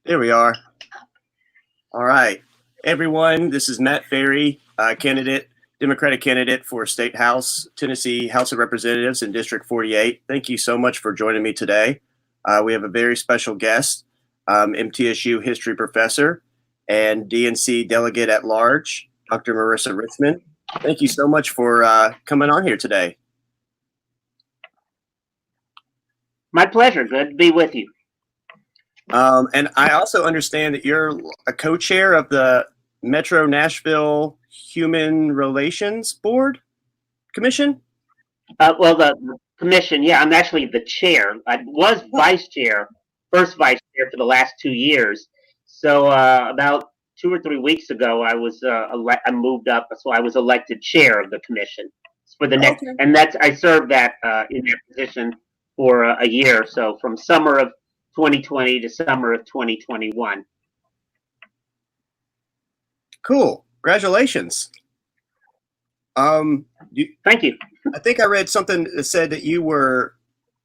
There we are. All right, everyone. This is Matt Ferry, Democratic candidate for State House, Tennessee House of Representatives in District 48. Thank you so much for joining me today. We have a very special guest, MTSU history professor and DNC delegate at large, Dr. Marisa Richmond. Thank you so much for coming on here today. My pleasure. Good to be with you. And I also understand that you're a co-chair of the Metro Nashville Human Relations Board Commission? Well, the commission, yeah, I'm actually the chair. I was first vice chair for the last 2 years. So about 2 or 3 weeks ago, I moved up, so I was elected chair of the commission for the next, Okay. and I served that in that position for a year. So from summer of 2020 to summer of 2021. Cool. Congratulations. Thank you. I think I read something that said that you were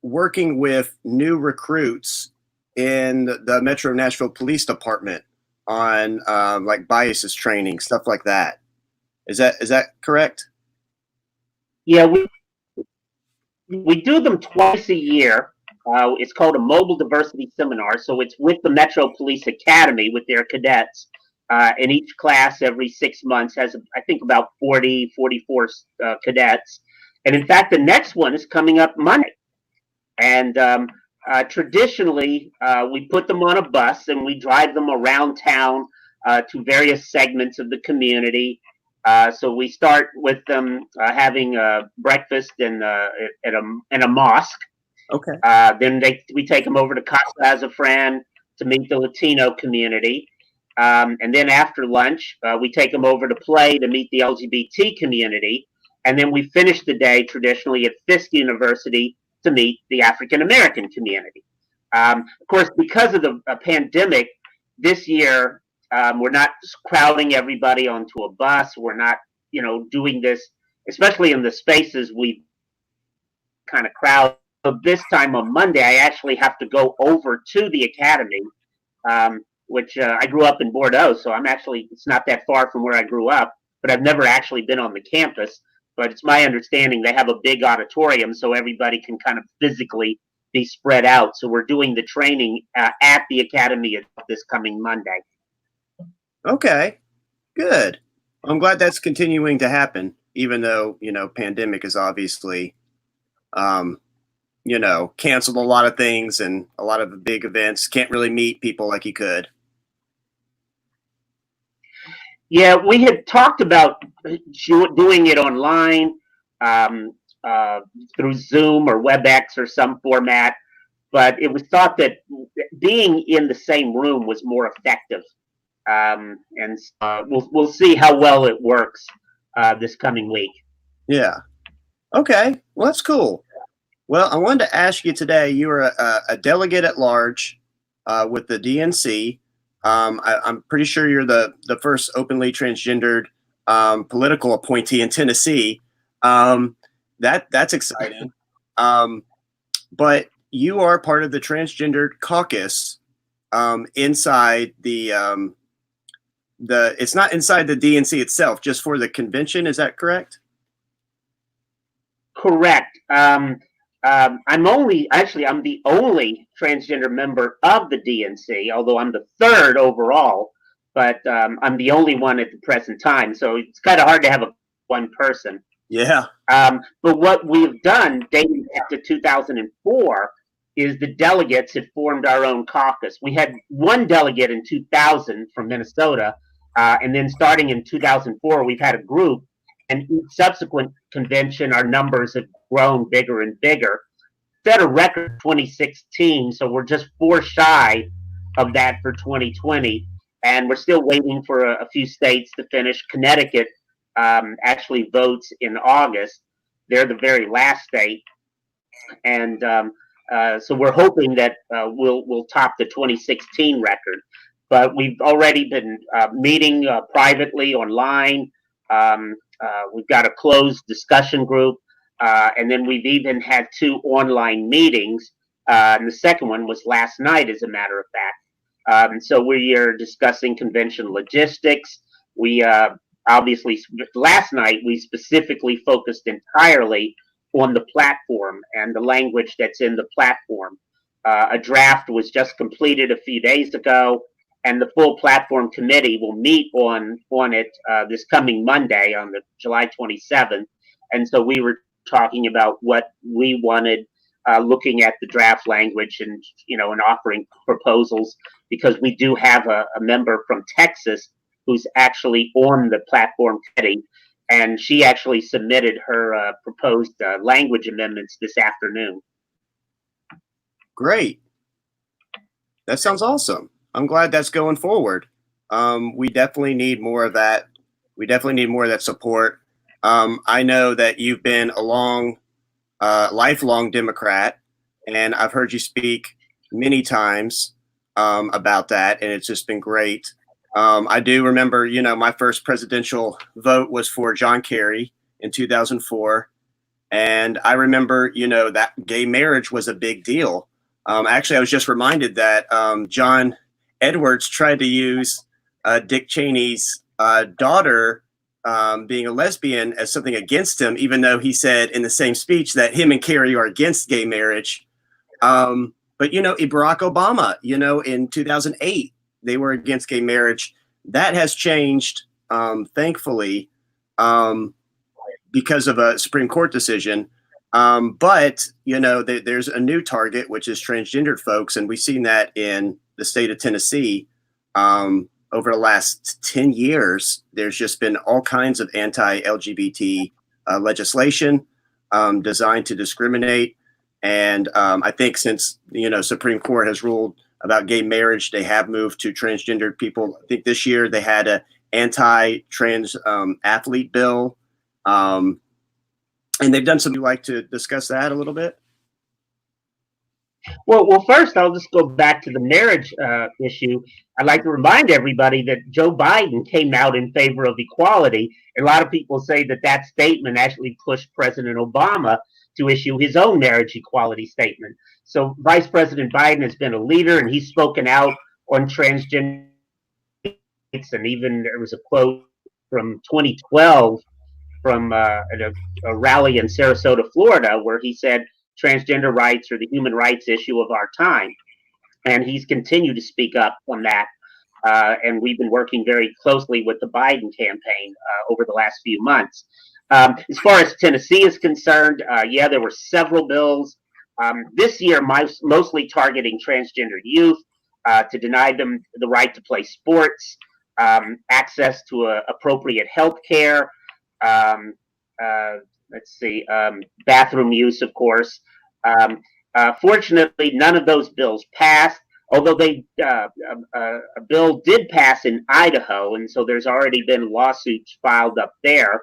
working with new recruits in the Metro Nashville Police Department on like biases training, stuff like that. Is that correct? Yeah, we do them twice a year. It's called a Mobile Diversity Seminar. So it's with the Metro Police Academy with their cadets. And each class every 6 months has, I think, about 44 cadets. And in fact, the next one is coming up Monday. And traditionally, we put them on a bus and we drive them around town to various segments of the community. So we start with them having breakfast in a mosque. Okay. Then we take them over to Casa Azafran to meet the Latino community. And then after lunch, we take them over to Play to meet the LGBT community. And then we finish the day traditionally at Fisk University to meet the African American community. Of course, because of the pandemic, this year, we're not crowding everybody onto a bus. We're not, doing this, especially in the spaces we kind of crowd. So this time on Monday, I actually have to go over to the academy, which I grew up in Bordeaux, so it's not that far from where I grew up, but I've never actually been on the campus. But it's my understanding they have a big auditorium so everybody can kind of physically be spread out. So we're doing the training at the academy this coming Monday. Okay, good. I'm glad that's continuing to happen, even though, pandemic is obviously, canceled a lot of things and a lot of the big events. Can't really meet people like you could. Yeah, we had talked about doing it online through Zoom or WebEx or some format, but it was thought that being in the same room was more effective. And we'll see how well it works this coming week. Yeah. Okay. Well, that's cool. Well, I wanted to ask you today. You are a delegate at large with the DNC. I'm pretty sure you're the first openly transgendered political appointee in Tennessee. That's exciting. But you are part of the transgendered caucus inside the it's not inside the DNC itself, just for the convention. Is that correct? Correct. I'm the only transgender member of the DNC, although I'm the third overall, but I'm the only one at the present time. So it's kind of hard to have one person. Yeah. But what we've done dating back to 2004 is the delegates had formed our own caucus. We had one delegate in 2000 from Minnesota, and then starting in 2004, we've had a group. And each subsequent convention, our numbers have grown bigger and bigger. Set a record 2016, so we're just 4 shy of that for 2020. And we're still waiting for a few states to finish. Connecticut actually votes in August. They're the very last state. And so we're hoping that we'll top the 2016 record. But we've already been meeting privately online. We've got a closed discussion group, and then we've even had 2 online meetings. And the second one was last night, as a matter of fact. So we are discussing convention logistics. We obviously, last night, we specifically focused entirely on the platform and the language that's in the platform. A draft was just completed a few days ago, and the full platform committee will meet on it this coming Monday, on the July 27th. And so we were talking about what we wanted, looking at the draft language, and and offering proposals, because we do have a member from Texas who's actually on the platform committee, and she actually submitted her proposed language amendments this afternoon. Great. That sounds awesome. I'm glad that's going forward. We definitely need more of that. We definitely need more of that support. I know that you've been a lifelong Democrat, and I've heard you speak many times about that, and it's just been great. I do remember, my first presidential vote was for John Kerry in 2004. And I remember, that gay marriage was a big deal. Actually, I was just reminded that John Edwards tried to use Dick Cheney's daughter being a lesbian as something against him, even though he said in the same speech that him and Kerry are against gay marriage. But, Barack Obama, in 2008, they were against gay marriage. That has changed, thankfully, because of a Supreme Court decision. But, there's a new target, which is transgendered folks. And we've seen that in the state of Tennessee. Over the last 10 years, there's just been all kinds of anti-LGBT legislation designed to discriminate. And I think since, Supreme Court has ruled about gay marriage, they have moved to transgendered people. I think this year they had an anti-trans athlete bill. And they've done something. Would you like to discuss that a little bit? Well, first, I'll just go back to the marriage issue. I'd like to remind everybody that Joe Biden came out in favor of equality. A lot of people say that statement actually pushed President Obama to issue his own marriage equality statement. So Vice President Biden has been a leader, and he's spoken out on transgender rights. And even there was a quote from 2012 from a rally in Sarasota, Florida, where he said transgender rights are the human rights issue of our time. And he's continued to speak up on that. And we've been working very closely with the Biden campaign over the last few months. As far as Tennessee is concerned, there were several bills this year, mostly targeting transgender youth, to deny them the right to play sports, access to appropriate health care, bathroom use, of course. Fortunately, none of those bills passed, although a bill did pass in Idaho, and so there's already been lawsuits filed up there.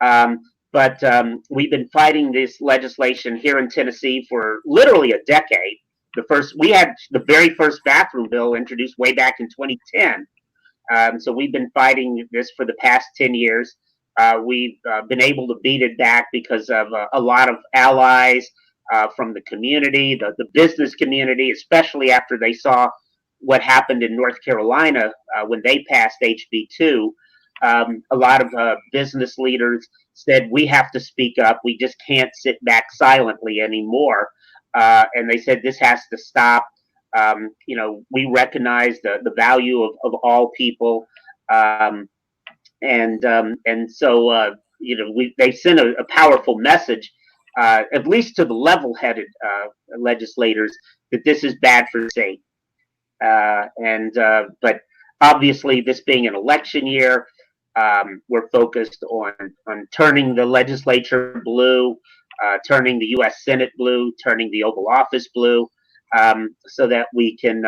But we've been fighting this legislation here in Tennessee for literally a decade. We had the very first bathroom bill introduced way back in 2010. So we've been fighting this for the past 10 years. We've been able to beat it back because of a lot of allies from the community, the business community, especially after they saw what happened in North Carolina when they passed HB2. A lot of business leaders said, we have to speak up. We just can't sit back silently anymore. And they said, this has to stop. We recognize the value of all people. And so they sent a powerful message, at least to the level-headed legislators, that this is bad for the state. But obviously, this being an election year, we're focused on turning the legislature blue, turning the U.S. Senate blue, turning the Oval Office blue, so that we can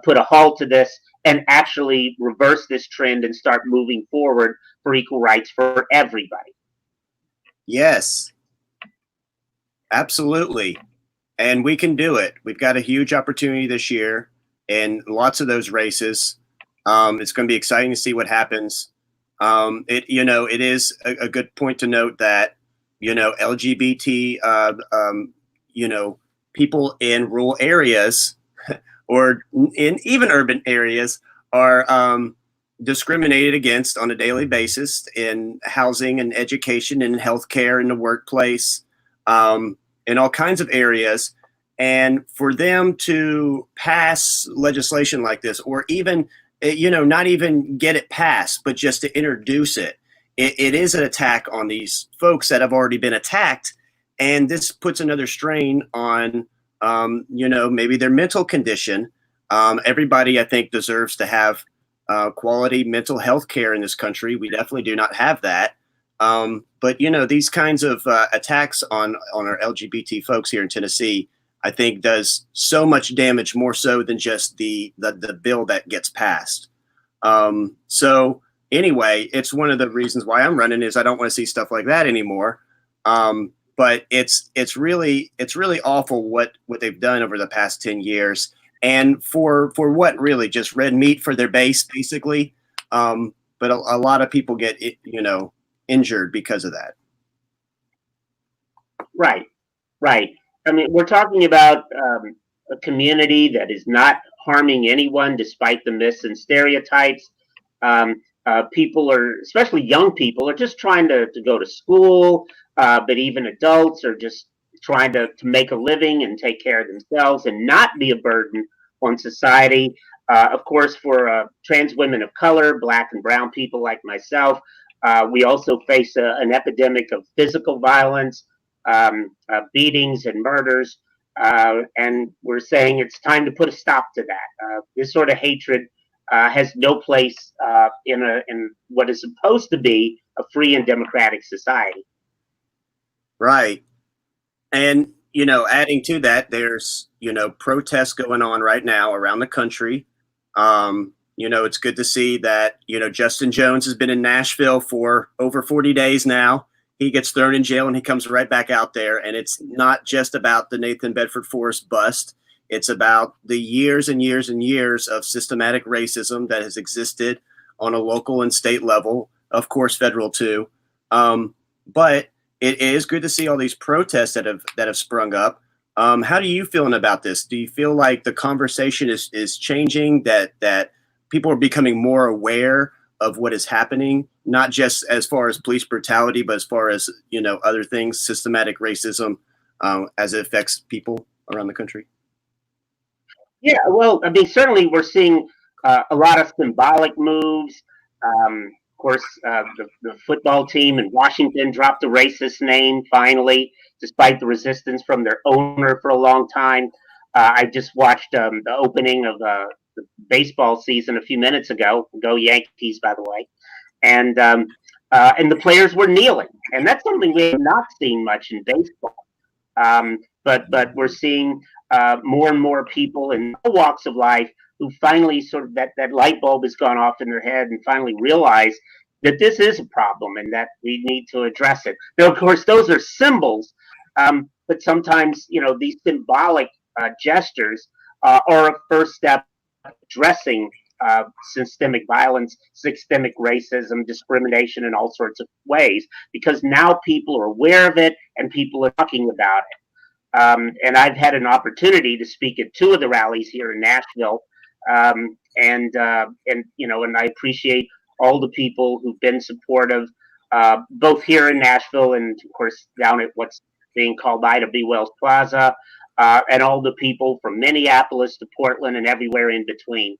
put a halt to this and actually reverse this trend and start moving forward for equal rights for everybody. Yes, absolutely. And we can do it. We've got a huge opportunity this year in lots of those races. It's going to be exciting to see what happens. It is a good point to note that, LGBT, people in rural areas or in even urban areas are discriminated against on a daily basis in housing and education and healthcare in the workplace, in all kinds of areas. And for them to pass legislation like this, or even, not even get it passed, but just to introduce it, it is an attack on these folks that have already been attacked. And this puts another strain on, maybe their mental condition. Everybody, I think, deserves to have quality mental health care in this country. We definitely do not have that. But these kinds of attacks on our LGBT folks here in Tennessee, I think, does so much damage, more so than just the bill that gets passed. So anyway, it's one of the reasons why I'm running, is I don't want to see stuff like that anymore. But it's really awful what they've done over the past 10 years. And for what, really, just red meat for their base, basically. But a lot of people get, injured because of that. Right. I mean, we're talking about a community that is not harming anyone, despite the myths and stereotypes. People are, especially young people, are just trying to go to school, but even adults are just trying to make a living and take care of themselves and not be a burden on society. Of course, for trans women of color, Black and brown people like myself, we also face an epidemic of physical violence, beatings and murders. And we're saying it's time to put a stop to that. This sort of hatred has no place in what is supposed to be a free and democratic society. Right. And, adding to that, there's, protests going on right now around the country. It's good to see that, Justin Jones has been in Nashville for over 40 days now. He gets thrown in jail and he comes right back out there. And it's not just about the Nathan Bedford Forrest bust. It's about the years and years and years of systematic racism that has existed on a local and state level, of course, federal too. But it is good to see all these protests that have sprung up. How do you feeling about this? Do you feel like the conversation is changing, that people are becoming more aware of what is happening, not just as far as police brutality, but as far as, other things, systematic racism, as it affects people around the country? Yeah, well, I mean, certainly we're seeing a lot of symbolic moves. Of course, the football team in Washington dropped the racist name finally, despite the resistance from their owner for a long time. I just watched the opening of the baseball season a few minutes ago. Go Yankees, by the way. And the players were kneeling, and that's something we have not seen much in baseball. But we're seeing more and more people in all walks of life who finally sort of that light bulb has gone off in their head and finally realize that this is a problem and that we need to address it. Now, of course, those are symbols, but sometimes these symbolic gestures are a first step addressing systemic violence, systemic racism, discrimination in all sorts of ways, because now people are aware of it and people are talking about it. And I've had an opportunity to speak at two of the rallies here in Nashville, and I appreciate all the people who've been supportive, both here in Nashville and, of course, down at what's being called Ida B. Wells Plaza, and all the people from Minneapolis to Portland and everywhere in between.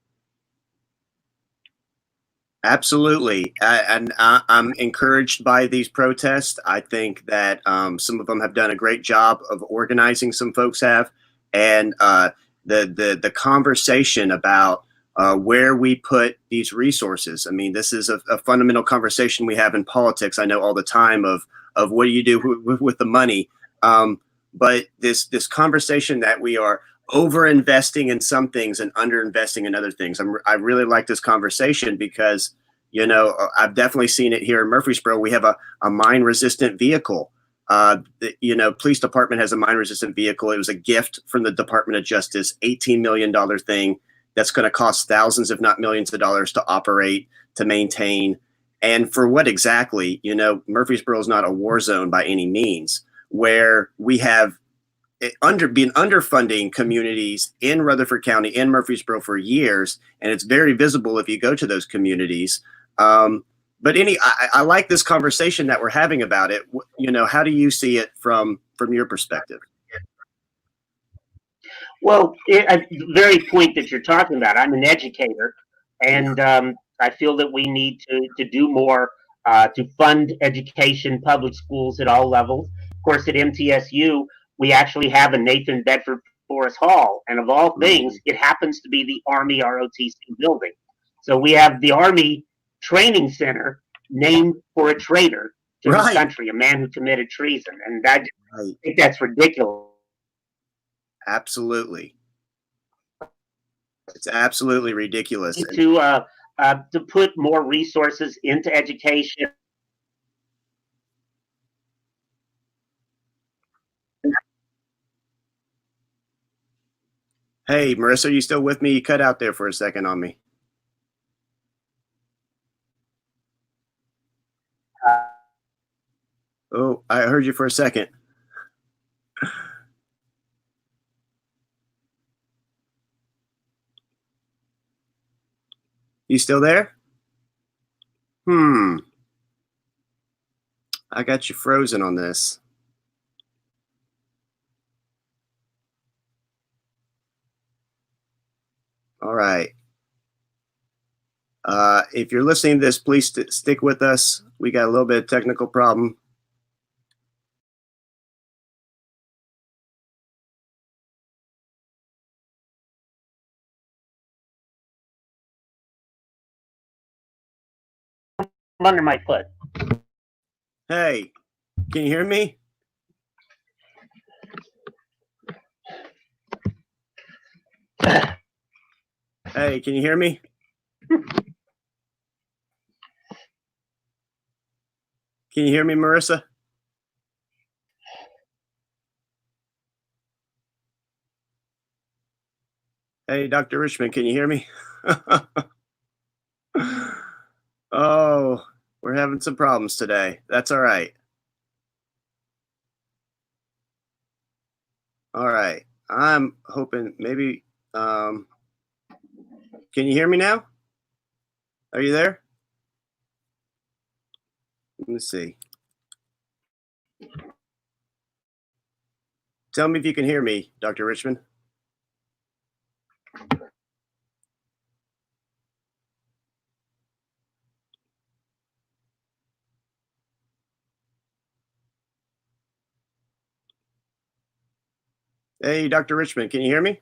Absolutely. And I'm encouraged by these protests. I think that some of them have done a great job of organizing, some folks have. And the conversation about where we put these resources. I mean, this is a fundamental conversation we have in politics. I know all the time of what do you do with the money. But this conversation that we are over investing in some things and under investing in other things. I really like this conversation because, I've definitely seen it here in Murfreesboro. We have a mine resistant vehicle. Police department has a mine resistant vehicle. It was a gift from the Department of Justice, $18 million thing that's going to cost thousands, if not millions of dollars to operate, to maintain. And for what exactly? Murfreesboro is not a war zone by any means, where we have been underfunding communities in Rutherford County, in Murfreesboro for years, and it's very visible if you go to those communities. But I like this conversation that we're having about it. How do you see it from your perspective? Well, the very point that you're talking about, I'm an educator, and I feel that we need to do more to fund education, public schools at all levels. Of course, at MTSU, we actually have a Nathan Bedford Forrest Hall, and of all things, it happens to be the Army ROTC building. So we have the Army Training Center named for a traitor to his country, a man who committed treason, and I think that's ridiculous. Absolutely. It's absolutely ridiculous. To put more resources into education. Hey, Marisa, are you still with me? You cut out there for a second on me. Oh, I heard you for a second. You still there? I got you frozen on this. All right. If you're listening to this, please stick with us. We got a little bit of technical problem. Under my foot. Hey, can you hear me? Hey, can you hear me? Can you hear me, Marisa? Hey, Dr. Richmond, can you hear me? Oh, we're having some problems today. That's all right. All right. I'm hoping maybe, can you hear me now? Are you there? Let me see. Tell me if you can hear me, Dr. Richmond. Hey, Dr. Richmond, can you hear me?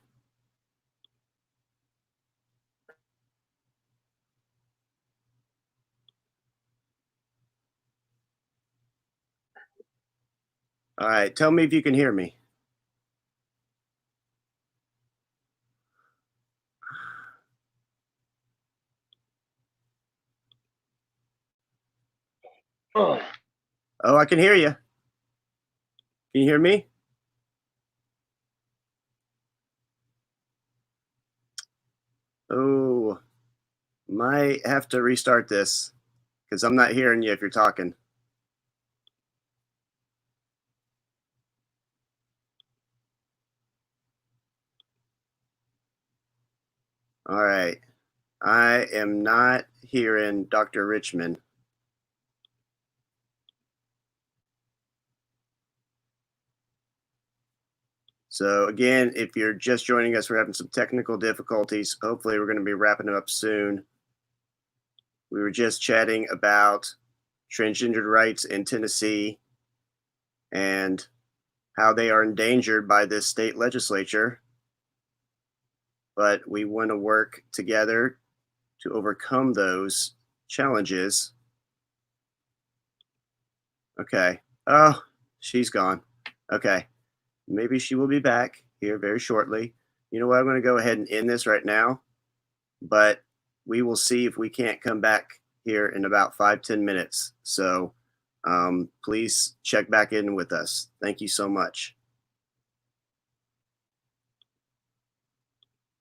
All right. Tell me if you can hear me. Oh, I can hear you. Can you hear me? Oh, might have to restart this because I'm not hearing you if you're talking. All right. I am not hearing Dr. Richmond. So again, if you're just joining us, we're having some technical difficulties. Hopefully we're going to be wrapping it up soon. We were just chatting about transgender rights in Tennessee and how they are endangered by this state legislature. But we want to work together to overcome those challenges. Okay. Oh, she's gone. Okay. Maybe she will be back here very shortly. You know what? I'm going to go ahead and end this right now, but we will see if we can't come back here in about 5-10 minutes. So please check back in with us. Thank you so much.